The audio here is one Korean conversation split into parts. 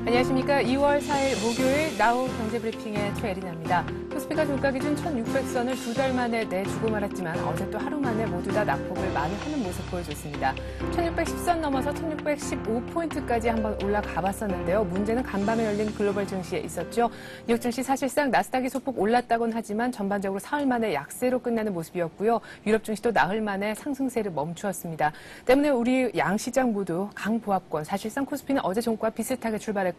안녕하십니까. 2월 4일 목요일 나우 경제브리핑의 최애린입니다. 코스피가 종가 기준 1600선을 두 달 만에 내주고 말았지만 어제 또 하루 만에 모두 다 낙폭을 많이 하는 모습 보여줬습니다. 1610선 넘어서 1615포인트까지 한번 올라가 봤었는데요. 문제는 간밤에 열린 글로벌 증시에 있었죠. 뉴욕 증시 사실상 나스닥이 소폭 올랐다곤 하지만 전반적으로 사흘 만에 약세로 끝나는 모습이었고요. 유럽 증시도 나흘 만에 상승세를 멈추었습니다. 때문에 우리 양시장 모두 강보합권, 사실상 코스피는 어제 종가 비슷하게 출발했고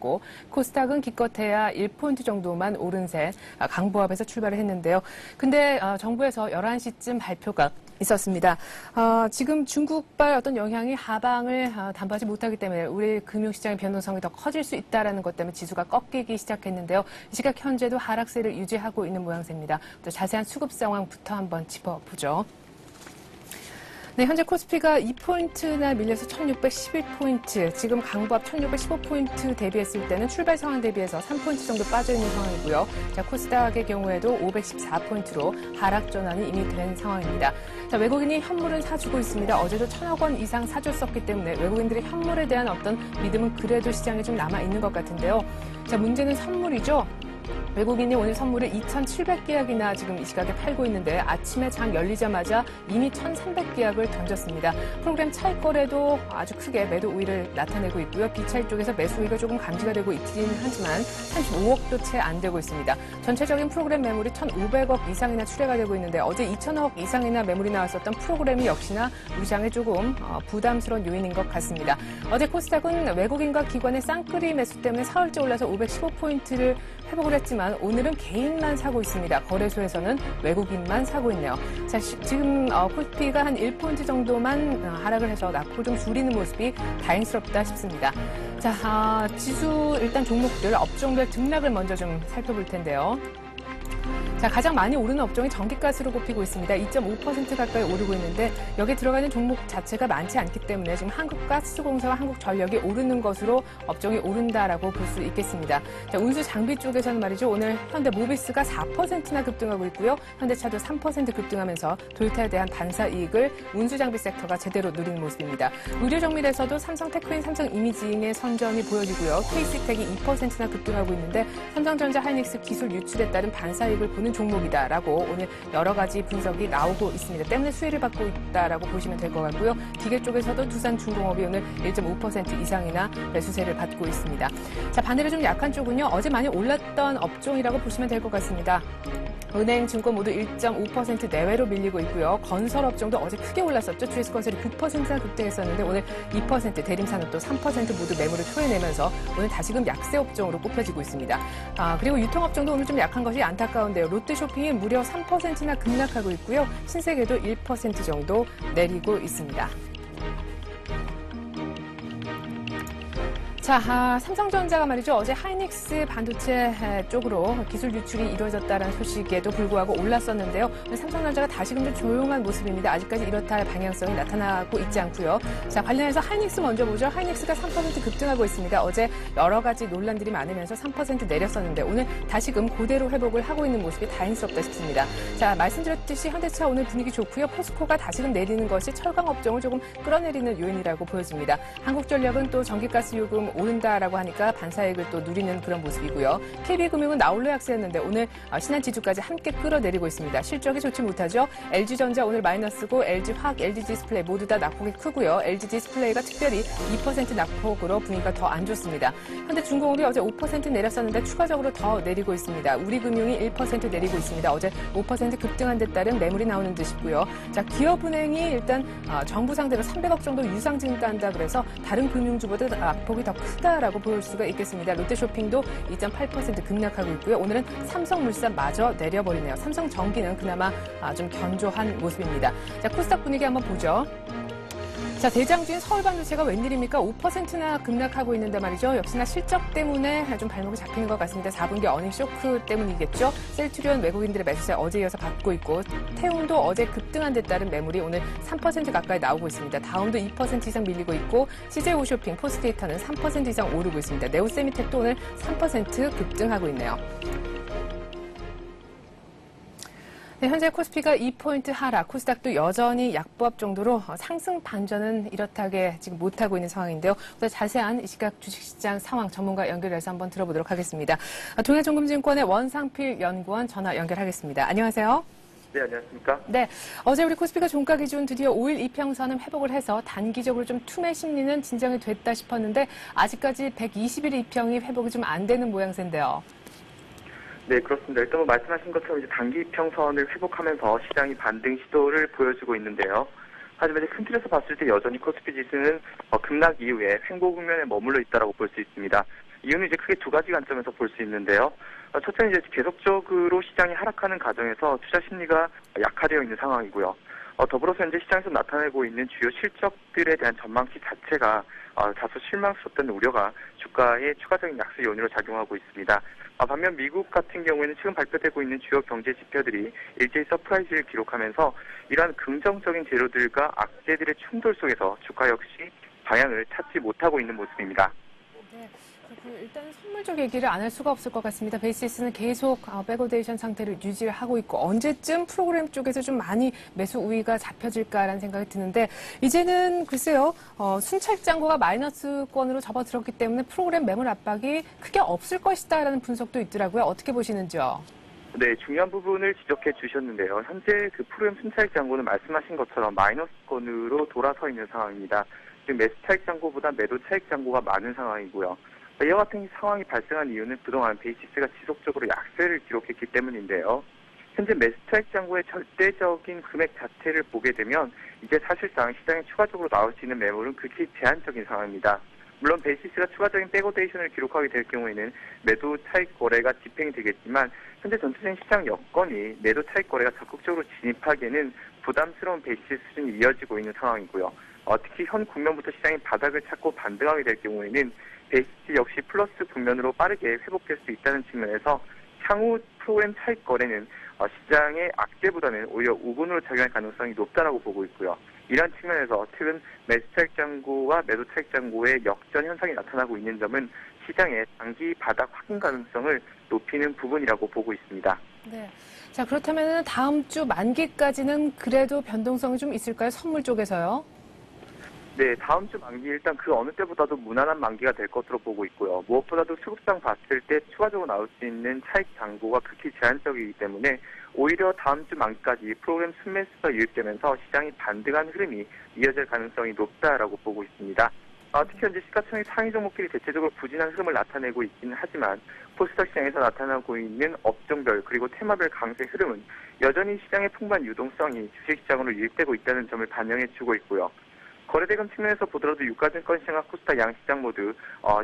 코스닥은 기껏해야 1포인트 정도만 오른 새 강보합에서 출발을 했는데요. 근데 정부에서 11시쯤 발표가 있었습니다. 지금 중국발 어떤 영향이 하방을 담보하지 못하기 때문에 우리 금융시장의 변동성이 더 커질 수 있다는 것 때문에 지수가 꺾이기 시작했는데요. 이 시각 현재도 하락세를 유지하고 있는 모양새입니다. 또 자세한 수급 상황부터 한번 짚어보죠. 네, 현재 코스피가 2포인트나 밀려서 1611포인트, 지금 강보합 1615포인트 대비했을 때는 출발 상황 대비해서 3포인트 정도 빠져있는 상황이고요. 자, 코스닥의 경우에도 514포인트로 하락 전환이 이미 된 상황입니다. 자, 외국인이 현물은 사주고 있습니다. 어제도 1000억 원 이상 사줬었기 때문에 외국인들의 현물에 대한 어떤 믿음은 그래도 시장에 좀 남아있는 것 같은데요. 자, 문제는 선물이죠. 외국인이 오늘 선물을 2,700계약이나 지금 이 시각에 팔고 있는데 아침에 장 열리자마자 이미 1,300계약을 던졌습니다. 프로그램 차익 거래도 아주 크게 매도 우위를 나타내고 있고요. 비차익 쪽에서 매수 우위가 조금 감지가 되고 있긴 하지만 35억도 채 안 되고 있습니다. 전체적인 프로그램 매물이 1,500억 이상이나 출회가 되고 있는데 어제 2,000억 이상이나 매물이 나왔었던 프로그램이 역시나 우리 장에 조금 부담스러운 요인인 것 같습니다. 어제 코스닥은 외국인과 기관의 쌍끌이 매수 때문에 사흘째 올라서 515포인트를 회복을 했지만 오늘은 개인만 사고 있습니다. 거래소에서는 외국인만 사고 있네요. 자, 지금 코스피가 한 1포인트 정도만 하락을 해서 낙폭을 좀 줄이는 모습이 다행스럽다 싶습니다. 자, 지수 일단 종목들 업종별 등락을 먼저 좀 살펴볼 텐데요. 자, 가장 많이 오르는 업종이 전기가스로 꼽히고 있습니다. 2.5% 가까이 오르고 있는데 여기에 들어가는 종목 자체가 많지 않기 때문에 지금 한국가스공사와 한국전력이 오르는 것으로 업종이 오른다라고 볼 수 있겠습니다. 자, 운수 장비 쪽에서는 말이죠. 오늘 현대모비스가 4%나 급등하고 있고요. 현대차도 3% 급등하면서 도요타에 대한 반사 이익을 운수 장비 섹터가 제대로 누리는 모습입니다. 의료 정밀에서도 삼성 테크인, 삼성 이미징의 선전이 보여지고요. KC텍이 2%나 급등하고 있는데 삼성전자 하이닉스 기술 유출에 따른 반사 이익을 보는 종목이다라고 오늘 여러 가지 분석이 나오고 있습니다. 때문에 수혜를 받고 있다라고 보시면 될 것 같고요. 기계 쪽에서도 두산중공업이 오늘 1.5% 이상이나 매수세를 받고 있습니다. 자, 반대로 좀 약한 쪽은요. 어제 많이 올랐던 업종이라고 보시면 될 것 같습니다. 은행, 증권 모두 1.5% 내외로 밀리고 있고요. 건설업종도 어제 크게 올랐었죠. GS건설이 9%나 급등했었는데 오늘 2%, 대림산업도 3% 모두 매물을 토해내면서 오늘 다시금 약세 업종으로 꼽혀지고 있습니다. 그리고 유통업종도 오늘 좀 약한 것이 안타까운데요. 롯데쇼핑이 무려 3%나 급락하고 있고요. 신세계도 1% 정도 내리고 있습니다. 자, 삼성전자가 말이죠. 어제 하이닉스 반도체 쪽으로 기술 유출이 이루어졌다는 소식에도 불구하고 올랐었는데요. 삼성전자가 다시금 좀 조용한 모습입니다. 아직까지 이렇다 할 방향성이 나타나고 있지 않고요. 자, 관련해서 하이닉스 먼저 보죠. 하이닉스가 3% 급등하고 있습니다. 어제 여러 가지 논란들이 많으면서 3% 내렸었는데 오늘 다시금 그대로 회복을 하고 있는 모습이 다행스럽다 싶습니다. 자, 말씀드렸듯이 현대차 오늘 분위기 좋고요. 포스코가 다시금 내리는 것이 철강 업종을 조금 끌어내리는 요인이라고 보여집니다. 한국전력은 또 전기가스 요금 오른다라고 하니까 반사이익을 또 누리는 그런 모습이고요. KB금융은 나홀로 약세였는데 오늘 신한지주까지 함께 끌어내리고 있습니다. 실적이 좋지 못하죠. LG전자 오늘 마이너스고 LG화학, LG디스플레이 모두 다 낙폭이 크고요. LG디스플레이가 특별히 2% 낙폭으로 분위기가 더 안 좋습니다. 현대중공업이 어제 5% 내렸었는데 추가적으로 더 내리고 있습니다. 우리금융이 1% 내리고 있습니다. 어제 5% 급등한 데 따른 매물이 나오는 듯이고요. 자, 기업은행이 일단 정부 상대로 300억 정도 유상 증가한다 그래서 다른 금융주보다 낙폭이 더 크다라고 볼 수가 있겠습니다. 롯데쇼핑도 2.8% 급락하고 있고요. 오늘은 삼성물산마저 내려버리네요. 삼성전기는 그나마 좀 견조한 모습입니다. 자, 코스닥 분위기 한번 보죠. 자, 대장주인 서울반도체가 웬일입니까? 5%나 급락하고 있는데 말이죠. 역시나 실적 때문에 좀 발목이 잡히는 것 같습니다. 4분기 어닝 쇼크 때문이겠죠. 셀트리온 외국인들의 매수세 어제 이어서 받고 있고 태움도 어제 급등한 데 따른 매물이 오늘 3% 가까이 나오고 있습니다. 다음도 2% 이상 밀리고 있고 CJ호쇼핑, 포스테이터는 3% 이상 오르고 있습니다. 네오세미텍도 오늘 3% 급등하고 있네요. 네, 현재 코스피가 2포인트 하락, 코스닥도 여전히 약보합 정도로 상승 반전은 이렇게 지금 못하고 있는 상황인데요. 보다 자세한 이 시각 주식시장 상황 전문가 연결해서 한번 들어보도록 하겠습니다. 동해종금증권의 원상필 연구원 전화 연결하겠습니다. 안녕하세요. 네, 안녕하십니까? 네, 어제 우리 코스피가 종가 기준 드디어 5일 이평선은 회복을 해서 단기적으로 좀 투매 심리는 진정이 됐다 싶었는데 아직까지 120일 이평이 회복이 좀 안 되는 모양새인데요. 네, 그렇습니다. 일단 말씀하신 것처럼 이제 단기 이평선을 회복하면서 시장이 반등 시도를 보여주고 있는데요. 하지만 이제 큰 틀에서 봤을 때 여전히 코스피 지수는 급락 이후에 횡보 국면에 머물러 있다라고 볼 수 있습니다. 이유는 이제 크게 두 가지 관점에서 볼 수 있는데요. 첫째는 이제 계속적으로 시장이 하락하는 과정에서 투자 심리가 약화되어 있는 상황이고요. 더불어서 현재 시장에서 나타내고 있는 주요 실적들에 대한 전망치 자체가 다소 실망스럽다는 우려가 주가의 추가적인 약세 요인으로 작용하고 있습니다. 반면 미국 같은 경우에는 지금 발표되고 있는 주요 경제 지표들이 일제히 서프라이즈를 기록하면서 이러한 긍정적인 재료들과 악재들의 충돌 속에서 주가 역시 방향을 찾지 못하고 있는 모습입니다. 네, 일단 선물적 얘기를 안 할 수가 없을 것 같습니다. 베이시스는 계속 백오데이션 상태를 유지를 하고 있고 언제쯤 프로그램 쪽에서 좀 많이 매수 우위가 잡혀질까라는 생각이 드는데 이제는 글쎄요 순찰장고가 마이너스권으로 접어들었기 때문에 프로그램 매물 압박이 크게 없을 것이다라는 분석도 있더라고요. 어떻게 보시는지요? 네, 중요한 부분을 지적해 주셨는데요. 현재 그 프로그램 순차익 잔고는 말씀하신 것처럼 마이너스권으로 돌아서 있는 상황입니다. 지금 매수 차익 잔고보다 매도 차익 잔고가 많은 상황이고요. 이와 같은 상황이 발생한 이유는 그동안 베이시스가 지속적으로 약세를 기록했기 때문인데요. 현재 매수 차익 잔고의 절대적인 금액 자체를 보게 되면 이제 사실상 시장에 추가적으로 나올 수 있는 매물은 극히 제한적인 상황입니다. 물론 베이시스가 추가적인 백오데이션을 기록하게 될 경우에는 매도 차익 거래가 집행이 되겠지만 현재 전체적인 시장 여건이 매도 차익 거래가 적극적으로 진입하기에는 부담스러운 베이시스 수준이 이어지고 있는 상황이고요. 특히 현 국면부터 시장이 바닥을 찾고 반등하게 될 경우에는 베이시스 역시 플러스 국면으로 빠르게 회복될 수 있다는 측면에서 향후 프로그램 차익 거래는 시장의 악재보다는 오히려 우군으로 작용할 가능성이 높다라고 보고 있고요. 이러한 측면에서 최근 매수 차익 잔고와 매도 차익 잔고의 역전 현상이 나타나고 있는 점은 시장의 단기 바닥 확인 가능성을 높이는 부분이라고 보고 있습니다. 네. 자, 그렇다면 다음 주 만기까지는 그래도 변동성이 좀 있을까요? 선물 쪽에서요? 네, 다음 주 만기 일단 그 어느 때보다도 무난한 만기가 될 것으로 보고 있고요. 무엇보다도 수급상 봤을 때 추가적으로 나올 수 있는 차익 잔고가 극히 제한적이기 때문에 오히려 다음 주 만기까지 프로그램 순매수가 유입되면서 시장이 반등한 흐름이 이어질 가능성이 높다라고 보고 있습니다. 특히 현재 시가총액 상위 종목들이 대체적으로 부진한 흐름을 나타내고 있기는 하지만 코스닥 시장에서 나타나고 있는 업종별 그리고 테마별 강세 흐름은 여전히 시장의 풍부한 유동성이 주식시장으로 유입되고 있다는 점을 반영해주고 있고요. 거래대금 측면에서 보더라도 유가증권 시장과 코스닥 양시장 모두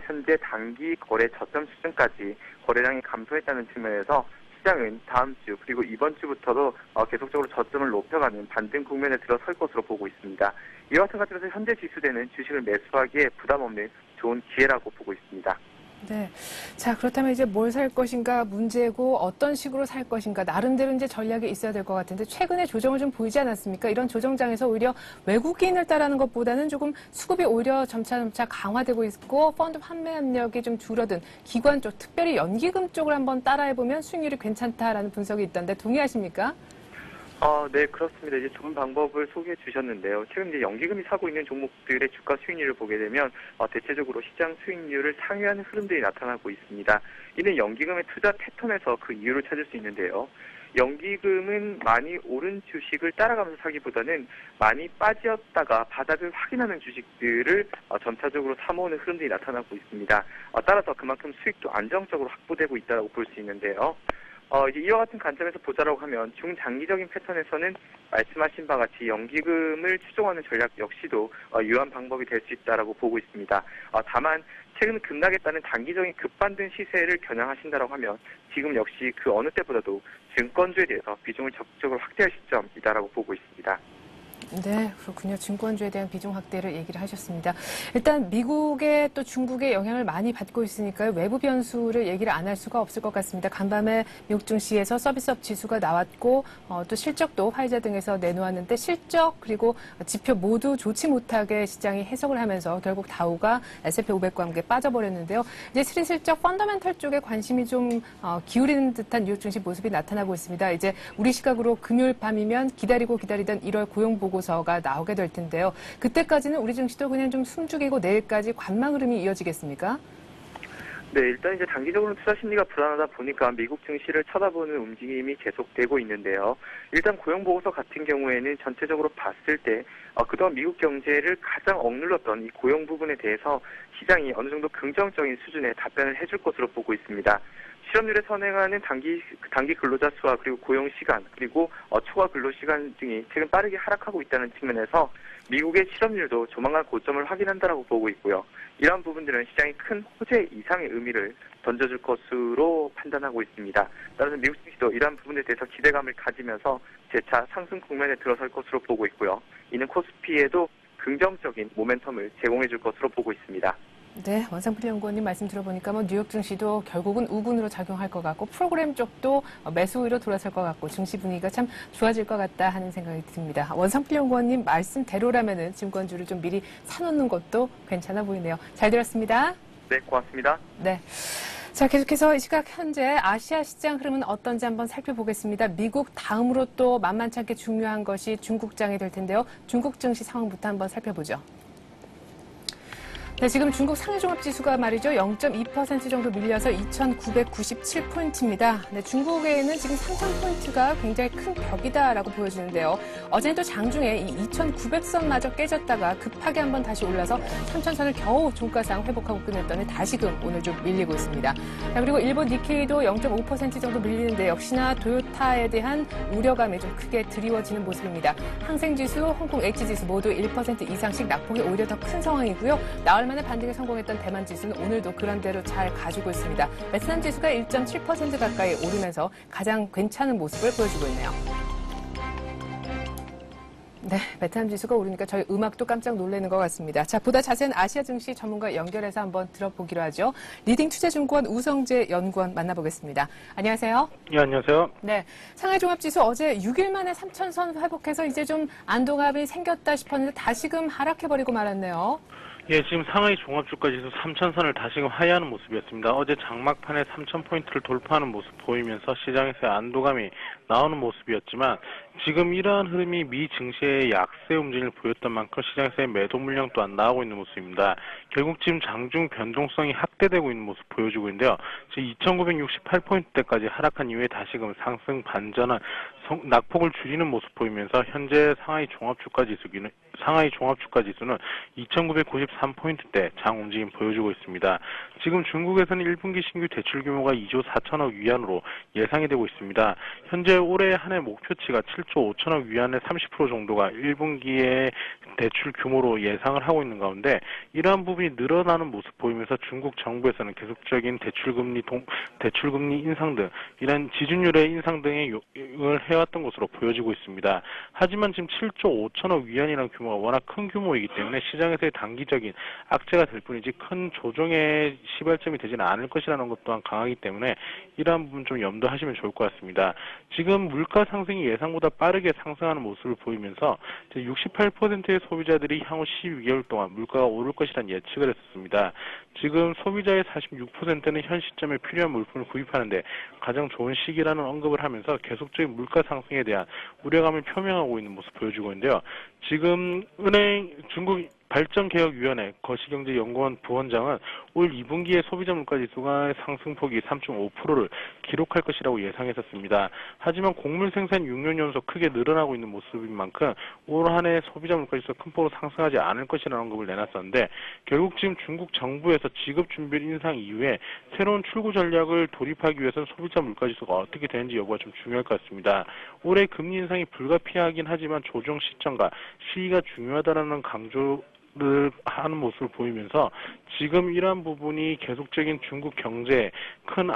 현재 단기 거래 저점 수준까지 거래량이 감소했다는 측면에서 시장은 다음 주 그리고 이번 주부터도 계속적으로 저점을 높여가는 반등 국면에 들어설 것으로 보고 있습니다. 이와 같은 관점에서 현재 지수되는 주식을 매수하기에 부담 없는 좋은 기회라고 보고 있습니다. 네. 자, 그렇다면 이제 뭘 살 것인가 문제고 어떤 식으로 살 것인가 나름대로 이제 전략이 있어야 될 것 같은데 최근에 조정을 좀 보이지 않았습니까? 이런 조정장에서 오히려 외국인을 따르는 것보다는 조금 수급이 오히려 점차 강화되고 있고 펀드 판매 압력이 좀 줄어든 기관 쪽, 특별히 연기금 쪽을 한번 따라해보면 수익률이 괜찮다라는 분석이 있던데 동의하십니까? 네, 그렇습니다. 이제 좋은 방법을 소개해 주셨는데요. 최근 이제 연기금이 사고 있는 종목들의 주가 수익률을 보게 되면 대체적으로 시장 수익률을 상회하는 흐름들이 나타나고 있습니다. 이는 연기금의 투자 패턴에서 그 이유를 찾을 수 있는데요. 연기금은 많이 오른 주식을 따라가면서 사기보다는 많이 빠졌다가 바닥을 확인하는 주식들을 점차적으로 사모으는 흐름들이 나타나고 있습니다. 따라서 그만큼 수익도 안정적으로 확보되고 있다고 볼 수 있는데요. 이제 이와 같은 관점에서 보자라고 하면 중장기적인 패턴에서는 말씀하신 바와 같이 연기금을 추종하는 전략 역시도 유효한 방법이 될 수 있다라고 보고 있습니다. 다만 최근 급락에 따른 단기적인 급반등 시세를 겨냥하신다고 하면 지금 역시 그 어느 때보다도 증권주에 대해서 비중을 적극적으로 확대할 시점이다라고 보고 있습니다. 네, 그렇군요. 증권주에 대한 비중 확대를 얘기를 하셨습니다. 일단 미국에 또 중국의 영향을 많이 받고 있으니까요. 외부 변수를 얘기를 안 할 수가 없을 것 같습니다. 간밤에 미국 증시에서 서비스업 지수가 나왔고 또 실적도 화이자 등에서 내놓았는데 실적 그리고 지표 모두 좋지 못하게 시장이 해석을 하면서 결국 다우가 S&P 500과 함께 빠져버렸는데요. 이제 슬슬쩍 펀더멘털 쪽에 관심이 좀 기울이는 듯한 뉴욕 증시 모습이 나타나고 있습니다. 이제 우리 시각으로 금요일 밤이면 기다리던 1월 고용 보고서가 나오게 될 텐데요. 그때까지는 우리 증시도 그냥 좀 숨죽이고 내일까지 관망 흐름이 이어지겠습니까? 네, 일단 이제 단기적으로 투자 심리가 불안하다 보니까 미국 증시를 쳐다보는 움직임이 계속되고 있는데요. 일단 고용 보고서 같은 경우에는 전체적으로 봤을 때 그동안 미국 경제를 가장 억눌렀던 이 고용 부분에 대해서 시장이 어느 정도 긍정적인 수준의 답변을 해줄 것으로 보고 있습니다. 실업률에 선행하는 단기 근로자 수와 그리고 고용 시간 그리고 초과 근로 시간 등이 최근 빠르게 하락하고 있다는 측면에서 미국의 실업률도 조만간 고점을 확인한다라고 보고 있고요. 이러한 부분들은 시장이 큰 호재 이상의 의미를 던져줄 것으로 판단하고 있습니다. 따라서 미국 증시도 이러한 부분에 대해서 기대감을 가지면서 재차 상승 국면에 들어설 것으로 보고 있고요. 이는 코스피에도 긍정적인 모멘텀을 제공해줄 것으로 보고 있습니다. 네, 원상필 연구원님 말씀 들어보니까 뉴욕 증시도 결국은 우군으로 작용할 것 같고 프로그램 쪽도 매수 우위로 돌아설 것 같고 증시 분위기가 참 좋아질 것 같다 하는 생각이 듭니다. 원상필 연구원님 말씀대로라면은 증권주를 좀 미리 사놓는 것도 괜찮아 보이네요. 잘 들었습니다. 네, 고맙습니다. 네. 자, 계속해서 이 시각 현재 아시아 시장 흐름은 어떤지 한번 살펴보겠습니다. 미국 다음으로 또 만만치 않게 중요한 것이 중국장이 될 텐데요. 중국 증시 상황부터 한번 살펴보죠. 네, 지금 중국 상해종합지수가 말이죠. 0.2% 정도 밀려서 2,997포인트입니다. 네, 중국에는 지금 상승 포인트가 굉장히 큰 벽이다라고 보여지는데요. 어제는 또 장중에 이 2,900선마저 깨졌다가 급하게 한번 다시 올라서 3,000선을 겨우 종가상 회복하고 끝냈더니 다시금 오늘 좀 밀리고 있습니다. 자, 그리고 일본 니케이도 0.5% 정도 밀리는데 역시나 토요타에 대한 우려감이 좀 크게 드리워지는 모습입니다. 항생지수, 홍콩 H지수 모두 1% 이상씩 낙폭이 오히려 더 큰 상황이고요. 나흘 만에 반등에 성공했던 대만 지수는 오늘도 그런 대로 잘 가지고 있습니다. 베트남 지수가 1.7% 가까이 오르면서 가장 괜찮은 모습을 보여주고 있네요. 네, 베트남 지수가 오르니까 저희 음악도 깜짝 놀라는 것 같습니다. 자, 보다 자세한 아시아 증시 전문가 연결해서 한번 들어보기로 하죠. 리딩 투자증권 우성재 연구원 만나보겠습니다. 안녕하세요. 네, 안녕하세요. 네, 상하이종합지수 어제 6일 만에 3,000선 회복해서 이제 좀 안도감이 생겼다 싶었는데 다시금 하락해버리고 말았네요. 예, 지금 상하이 종합주가지수 3,000선을 다시금 하회하는 모습이었습니다. 어제 장막판에 3,000포인트를 돌파하는 모습 보이면서 시장에서의 안도감이 나오는 모습이었지만 지금 이러한 흐름이 미 증시의 약세 움직임을 보였던 만큼 시장에서의 매도 물량 또한 나오고 있는 모습입니다. 결국 지금 장중 변동성이 확대되고 있는 모습 보여주고 있는데요. 지금 2,968포인트대까지 하락한 이후에 다시금 상승 반전한 낙폭을 줄이는 모습 보이면서 현재 상하이 종합주가지수는 2,993포인트대 장 움직임 보여주고 있습니다. 지금 중국에서는 1분기 신규 대출 규모가 2조 4천억 위안으로 예상이 되고 있습니다. 현재 올해 한 해 목표치가 7조 5천억 위안의 30% 정도가 1분기의 대출 규모로 예상을 하고 있는 가운데 이러한 부분이 늘어나는 모습 보이면서 중국 정부에서는 계속적인 대출금리 인상 등 이런 지준율의 인상 등의 요구를 해왔던 것으로 보여지고 있습니다. 하지만 지금 7조 5천억 위안이라는 규모가 워낙 큰 규모이기 때문에 시장에서의 단기적인 악재가 될 뿐이지 큰 조정의 시발점이 되지는 않을 것이라는 것 또한 강하기 때문에 이러한 부분 좀 염두하시면 좋을 것 같습니다. 지금 물가 상승이 예상보다 빠르게 상승하는 모습을 보이면서 68%의 소비자들이 향후 12개월 동안 물가가 오를 것이라는 예측을 했었습니다. 지금 소비자의 46%는 현 시점에 필요한 물품을 구입하는데 가장 좋은 시기라는 언급을 하면서 계속적인 물가 상승에 대한 우려감을 표명하고 있는 모습 보여주고 있는데요. 지금 중국 발전개혁위원회 거시경제연구원 부원장은 올 2분기에 소비자 물가지수가 상승폭이 3.5%를 기록할 것이라고 예상했었습니다. 하지만 곡물 생산 6년 연속 크게 늘어나고 있는 모습인 만큼 올 한 해 소비자 물가지수가 큰 폭으로 상승하지 않을 것이라는 언급을 내놨었는데 결국 지금 중국 정부에서 지급준비율 인상 이후에 새로운 출구 전략을 도입하기 위해서는 소비자 물가지수가 어떻게 되는지 여부가 좀 중요할 것 같습니다. 올해 금리 인상이 불가피하긴 하지만 조정 시점과 시기가 중요하다는 하는 모습을 보이면서 지금 이러한 부분이 계속적인 중국 경제에 큰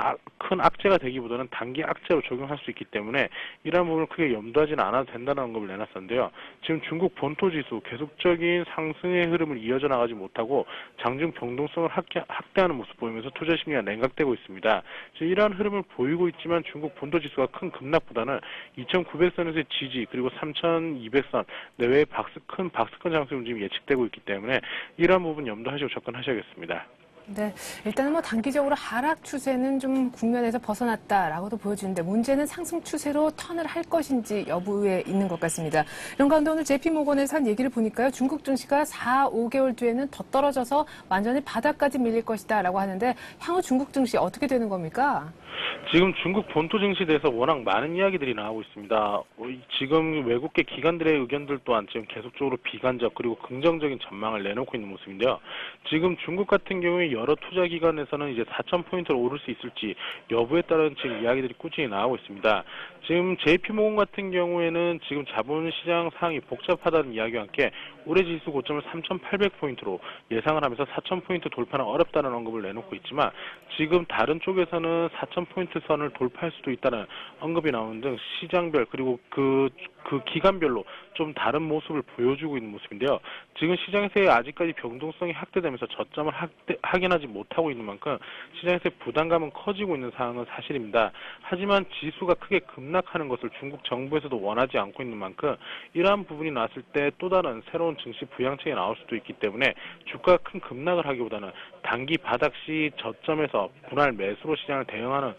악재가 되기보다는 단기 악재로 적용할 수 있기 때문에 이러한 부분을 크게 염두하지는 않아도 된다는 언급을 내놨었는데요. 지금 중국 본토지수 계속적인 상승의 흐름을 이어져 나가지 못하고 장중 변동성을 확대하는 모습 보이면서 투자 심리가 냉각되고 있습니다. 이러한 흐름을 보이고 있지만 중국 본토지수가 큰 급락보다는 2,900선에서의 지지 그리고 3,200선 내외의 큰 박스권 장세 움직임이 예측되고 있기 때문에 이러한 부분 염두하시고 접근하셔야겠습니다. 네, 일단은 뭐 단기적으로 하락 추세는 좀 국면에서 벗어났다라고도 보여지는데 문제는 상승 추세로 턴을 할 것인지 여부에 있는 것 같습니다. 이런 가운데 오늘 JP모건에서 한 얘기를 보니까요. 중국 증시가 4, 5개월 뒤에는 더 떨어져서 완전히 바닥까지 밀릴 것이다라고 하는데 향후 중국 증시 어떻게 되는 겁니까? 지금 중국 본토 증시에 대해서 워낙 많은 이야기들이 나오고 있습니다. 지금 외국계 기관들의 의견들 또한 지금 계속적으로 비관적 그리고 긍정적인 전망을 내놓고 있는 모습인데요. 지금 중국 같은 경우에 여러 투자 기관에서는 이제 4,000포인트로 오를 수 있을지 여부에 따른 지금 이야기들이 꾸준히 나오고 있습니다. 지금 JP모건 같은 경우에는 지금 자본시장 상황이 복잡하다는 이야기와 함께 올해 지수 고점을 3,800포인트로 예상을 하면서 4,000포인트 돌파는 어렵다는 언급을 내놓고 있지만 지금 다른 쪽에서는 4,000포인트 선을 돌파할 수도 있다는 언급이 나오는 등 시장별 그리고 그 기간별로 좀 다른 모습을 보여주고 있는 모습인데요. 지금 시장에서의 아직까지 변동성이 확대되면서 저점을 확인하지 못하고 있는 만큼 시장에서의 부담감은 커지고 있는 상황은 사실입니다. 하지만 지수가 크게 급락하는 것을 중국 정부에서도 원하지 않고 있는 만큼 이러한 부분이 나왔을 때 또 다른 새로운 증시 부양책이 나올 수도 있기 때문에 주가가 큰 급락을 하기보다는 단기 바닥 시 저점에서 분할 매수로 시장을 대응하는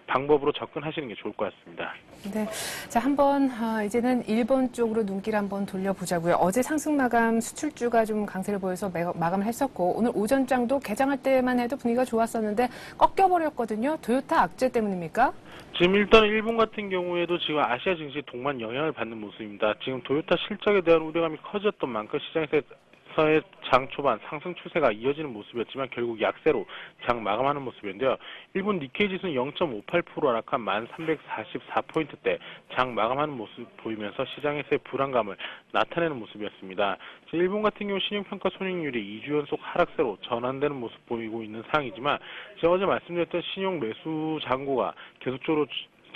방법으로 접근하시는 게 좋을 것 같습니다. 네, 자 한번 이제는 일본 쪽으로 눈길 한번 돌려보자고요. 어제 상승 마감 수출주가 좀 강세를 보여서 마감을 했었고 오늘 오전장도 개장할 때만 해도 분위기가 좋았었는데 꺾여버렸거든요. 토요타 악재 때문입니까? 지금 일단 일본 같은 경우에도 지금 아시아 증시 동반 영향을 받는 모습입니다. 지금 토요타 실적에 대한 우려감이 커졌던 만큼 시장에서의 장 초반 상승 추세가 이어지는 모습이었지만 결국 약세로 장 마감하는 모습이었는데요. 일본 니케이 지수는 0.58% 하락한 1,344포인트대 장 마감하는 모습 보이면서 시장에서의 불안감을 나타내는 모습이었습니다. 일본 같은 경우 신용평가 손익률이 2주 연속 하락세로 전환되는 모습 보이고 있는 상황이지만 제가 어제 말씀드렸던 신용 매수 잔고가 계속적으로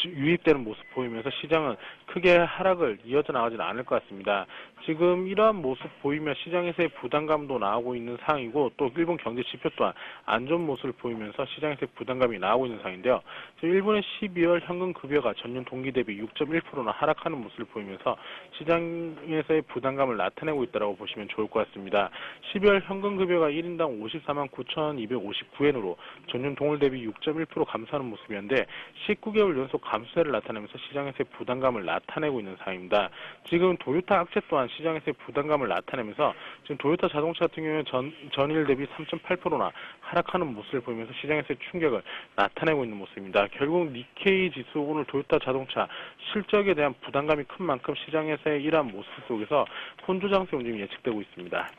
유입되는 모습 보이면서 시장은 크게 하락을 이어져 나가지는 않을 것 같습니다. 지금 이러한 모습 보이면 시장에서의 부담감도 나오고 있는 상황이고 또 일본 경제 지표 또한 안 좋은 모습을 보이면서 시장에서의 부담감이 나오고 있는 상황인데요. 일본의 12월 현금 급여가 전년 동기 대비 6.1%나 하락하는 모습을 보이면서 시장에서의 부담감을 나타내고 있다고 보시면 좋을 것 같습니다. 12월 현금 급여가 1인당 54만 9,259엔으로 전년 동월 대비 6.1% 감소하는 모습이었는데 19개월 연속 감소세를 나타내면서 시장에서의 부담감을 나타내고 있는 상황입니다. 지금 토요타 악재 또한 시장에서의 부담감을 나타내면서 지금 토요타 자동차 같은 경우는 전일 대비 3.8%나 하락하는 모습을 보이면서 시장에서의 충격을 나타내고 있는 모습입니다. 결국 니케이 지수 오늘 토요타 자동차 실적에 대한 부담감이 큰 만큼 시장에서의 이러한 모습 속에서 혼조 장세 움직임이 예측되고 있습니다.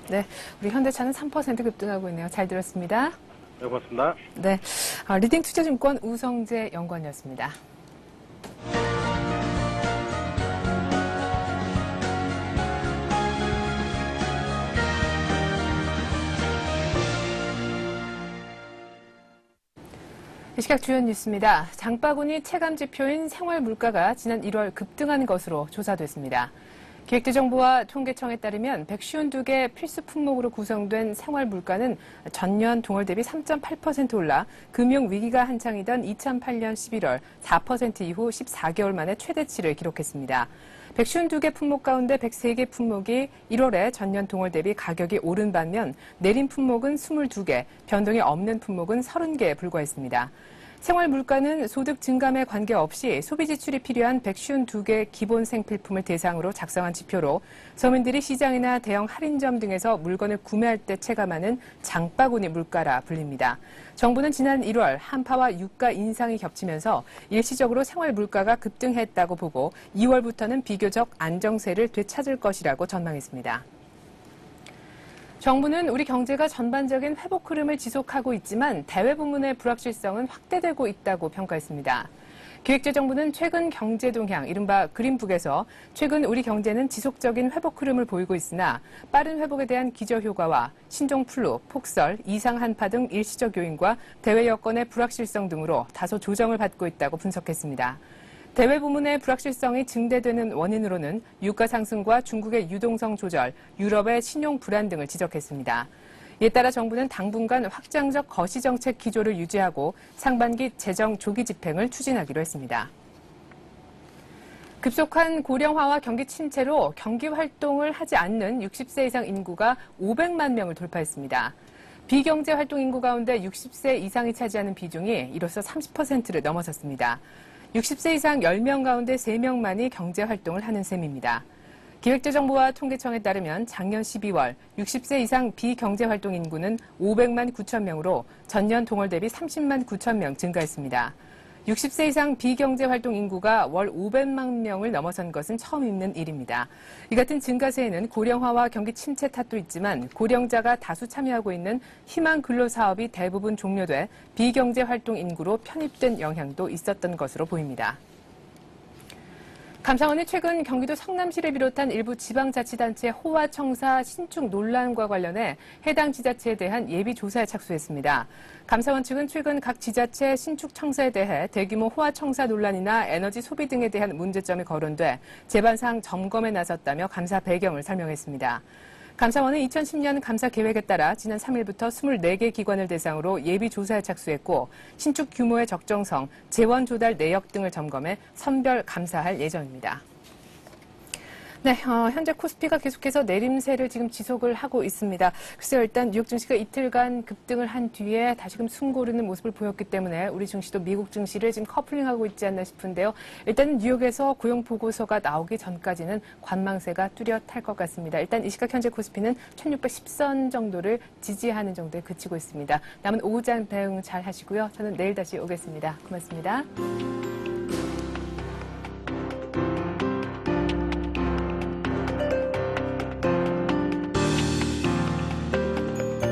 네, 우리 현대차는 3% 급등하고 있네요. 잘 들었습니다. 네, 고맙습니다. 네, 리딩투자증권 우성재 연구원이었습니다. 이 시각 주요 뉴스입니다. 장바구니 체감 지표인 생활 물가가 지난 1월 급등한 것으로 조사됐습니다. 기획재정부와 통계청에 따르면 152개 필수 품목으로 구성된 생활 물가는 전년 동월 대비 3.8% 올라 금융 위기가 한창이던 2008년 11월 4% 이후 14개월 만에 최대치를 기록했습니다. 152개 품목 가운데 103개 품목이 1월에 전년 동월 대비 가격이 오른 반면 내린 품목은 22개, 변동이 없는 품목은 30개에 불과했습니다. 생활 물가는 소득 증감에 관계없이 소비 지출이 필요한 152개 기본 생필품을 대상으로 작성한 지표로 서민들이 시장이나 대형 할인점 등에서 물건을 구매할 때 체감하는 장바구니 물가라 불립니다. 정부는 지난 1월 한파와 유가 인상이 겹치면서 일시적으로 생활 물가가 급등했다고 보고 2월부터는 비교적 안정세를 되찾을 것이라고 전망했습니다. 정부는 우리 경제가 전반적인 회복 흐름을 지속하고 있지만 대외 부문의 불확실성은 확대되고 있다고 평가했습니다. 기획재정부는 최근 경제 동향, 이른바 그린북에서 최근 우리 경제는 지속적인 회복 흐름을 보이고 있으나 빠른 회복에 대한 기저효과와 신종플루, 폭설, 이상 한파 등 일시적 요인과 대외 여건의 불확실성 등으로 다소 조정을 받고 있다고 분석했습니다. 대외 부문의 불확실성이 증대되는 원인으로는 유가 상승과 중국의 유동성 조절, 유럽의 신용 불안 등을 지적했습니다. 이에 따라 정부는 당분간 확장적 거시정책 기조를 유지하고 상반기 재정 조기 집행을 추진하기로 했습니다. 급속한 고령화와 경기 침체로 경기 활동을 하지 않는 60세 이상 인구가 500만 명을 돌파했습니다. 비경제 활동 인구 가운데 60세 이상이 차지하는 비중이 이로써 30%를 넘어섰습니다. 60세 이상 10명 가운데 3명만이 경제 활동을 하는 셈입니다. 기획재정부와 통계청에 따르면 작년 12월 60세 이상 비경제활동 인구는 500만 9천 명으로 전년 동월 대비 30만 9천 명 증가했습니다. 60세 이상 비경제활동 인구가 월 500만 명을 넘어선 것은 처음 있는 일입니다. 이 같은 증가세에는 고령화와 경기 침체 탓도 있지만 고령자가 다수 참여하고 있는 희망 근로사업이 대부분 종료돼 비경제활동 인구로 편입된 영향도 있었던 것으로 보입니다. 감사원이 최근 경기도 성남시를 비롯한 일부 지방자치단체 호화청사 신축 논란과 관련해 해당 지자체에 대한 예비조사에 착수했습니다. 감사원 측은 최근 각 지자체 신축 청사에 대해 대규모 호화청사 논란이나 에너지 소비 등에 대한 문제점이 거론돼 제반사항 점검에 나섰다며 감사 배경을 설명했습니다. 감사원은 2010년 감사 계획에 따라 지난 3일부터 24개 기관을 대상으로 예비조사에 착수했고 신축 규모의 적정성, 재원 조달 내역 등을 점검해 선별 감사할 예정입니다. 네, 현재 코스피가 계속해서 내림세를 지금 지속을 하고 있습니다. 글쎄요, 일단 뉴욕 증시가 이틀간 급등을 한 뒤에 다시금 숨고르는 모습을 보였기 때문에 우리 증시도 미국 증시를 지금 커플링하고 있지 않나 싶은데요. 일단 뉴욕에서 고용 보고서가 나오기 전까지는 관망세가 뚜렷할 것 같습니다. 일단 이 시각 현재 코스피는 1610선 정도를 지지하는 정도에 그치고 있습니다. 남은 오후장 대응 잘 하시고요. 저는 내일 다시 오겠습니다. 고맙습니다.